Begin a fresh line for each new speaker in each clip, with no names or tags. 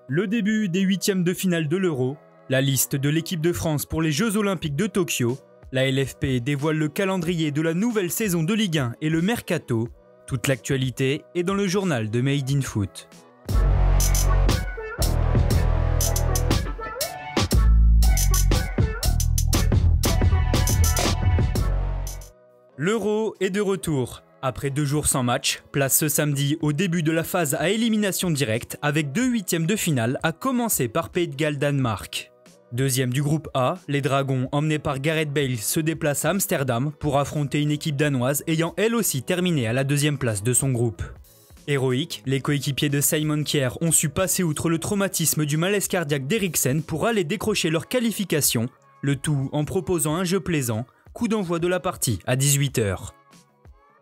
Le début des huitièmes de finale de l'Euro, la liste de l'équipe de France pour les Jeux Olympiques de Tokyo, la LFP dévoile le calendrier de la nouvelle saison de Ligue 1 et le Mercato. Toute l'actualité est dans le journal de Made in Foot. L'Euro est de retour. Après 2 jours sans match, place ce samedi au début de la phase à élimination directe avec 2 huitièmes de finale à commencer par Pays de Galles-Danemark. Deuxième du groupe A, les Dragons emmenés par Gareth Bale se déplacent à Amsterdam pour affronter une équipe danoise ayant elle aussi terminé à la 2e place de son groupe. Héroïques, les coéquipiers de Simon Kjær ont su passer outre le traumatisme du malaise cardiaque d'Eriksen pour aller décrocher leur qualification, le tout en proposant un jeu plaisant, coup d'envoi de la partie à 18 h.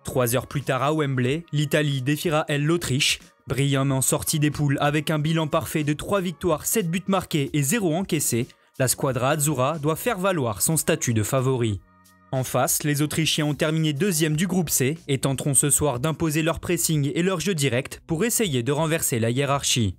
3 heures plus tard à Wembley, l'Italie défiera elle l'Autriche, brillamment sortie des poules avec un bilan parfait de 3 victoires, 7 buts marqués et 0 encaissés, la squadra Azzurra doit faire valoir son statut de favori. En face, les Autrichiens ont terminé 2e du groupe C et tenteront ce soir d'imposer leur pressing et leur jeu direct pour essayer de renverser la hiérarchie.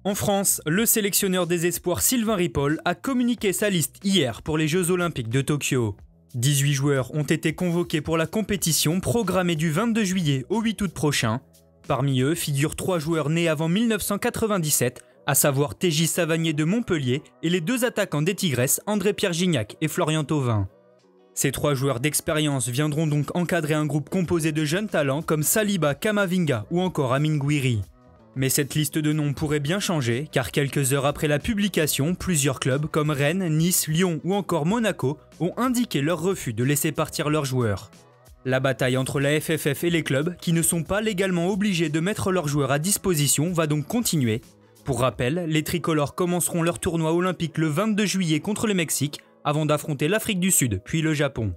En France, le sélectionneur des espoirs Sylvain Ripoll a communiqué sa liste hier pour les Jeux Olympiques de Tokyo. 18 joueurs ont été convoqués pour la compétition programmée du 22 juillet au 8 août prochain. Parmi eux figurent 3 joueurs nés avant 1997, à savoir TJ Savanier de Montpellier et les 2 attaquants des Tigresses, André-Pierre Gignac et Florian Thauvin. Ces 3 joueurs d'expérience viendront donc encadrer un groupe composé de jeunes talents comme Saliba, Kamavinga ou encore Amine Gouiri. Mais cette liste de noms pourrait bien changer, car quelques heures après la publication, plusieurs clubs comme Rennes, Nice, Lyon ou encore Monaco ont indiqué leur refus de laisser partir leurs joueurs. La bataille entre la FFF et les clubs, qui ne sont pas légalement obligés de mettre leurs joueurs à disposition, va donc continuer. Pour rappel, les tricolores commenceront leur tournoi olympique le 22 juillet contre le Mexique, avant d'affronter l'Afrique du Sud, puis le Japon.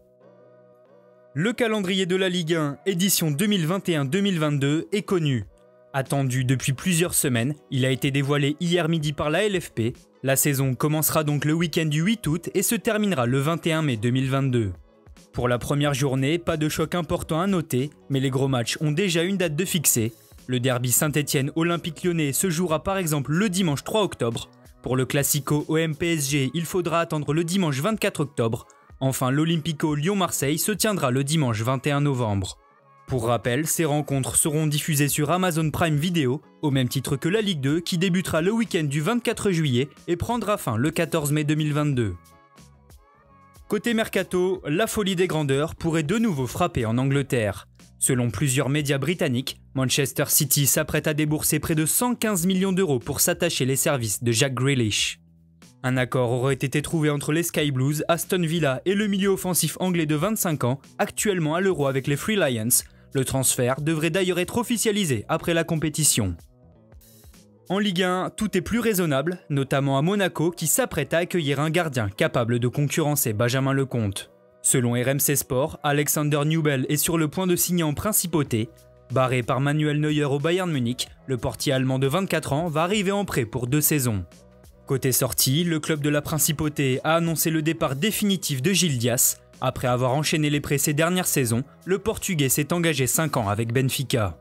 Le calendrier de la Ligue 1, édition 2021-2022, est connu. Attendu depuis plusieurs semaines, il a été dévoilé hier midi par la LFP. La saison commencera donc le week-end du 8 août et se terminera le 21 mai 2022. Pour la première journée, pas de choc important à noter, mais les gros matchs ont déjà une date de fixée. Le derby Saint-Étienne-Olympique Lyonnais se jouera par exemple le dimanche 3 octobre. Pour le Classico OM-PSG, il faudra attendre le dimanche 24 octobre. Enfin, l'Olympico Lyon-Marseille se tiendra le dimanche 21 novembre. Pour rappel, ces rencontres seront diffusées sur Amazon Prime Video, au même titre que la Ligue 2 qui débutera le week-end du 24 juillet et prendra fin le 14 mai 2022. Côté Mercato, la folie des grandeurs pourrait de nouveau frapper en Angleterre. Selon plusieurs médias britanniques, Manchester City s'apprête à débourser près de 115 millions d'euros pour s'attacher les services de Jack Grealish. Un accord aurait été trouvé entre les Sky Blues, Aston Villa et le milieu offensif anglais de 25 ans, actuellement à l'Euro avec les Free Lions. Le transfert devrait d'ailleurs être officialisé après la compétition. En Ligue 1, tout est plus raisonnable, notamment à Monaco qui s'apprête à accueillir un gardien capable de concurrencer Benjamin Lecomte. Selon RMC Sport, Alexander Nubel est sur le point de signer en principauté. Barré par Manuel Neuer au Bayern Munich, le portier allemand de 24 ans va arriver en prêt pour 2 saisons. Côté sortie, le club de la principauté a annoncé le départ définitif de Gil Dias. Après avoir enchaîné les prêts ces dernières saisons, le Portugais s'est engagé 5 ans avec Benfica.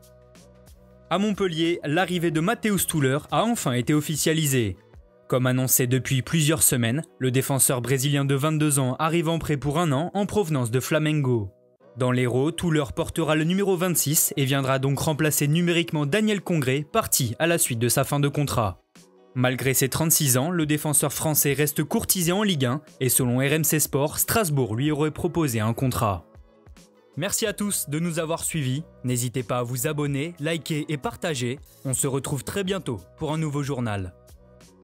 À Montpellier, l'arrivée de Matheus Thuller a enfin été officialisée. Comme annoncé depuis plusieurs semaines, le défenseur brésilien de 22 ans arrive en prêt pour 1 an en provenance de Flamengo. Dans l'Hérault, Thuller portera le numéro 26 et viendra donc remplacer numériquement Daniel Congré, parti à la suite de sa fin de contrat. Malgré ses 36 ans, le défenseur français reste courtisé en Ligue 1 et selon RMC Sport, Strasbourg lui aurait proposé un contrat. Merci à tous de nous avoir suivis, n'hésitez pas à vous abonner, liker et partager, on se retrouve très bientôt pour un nouveau journal.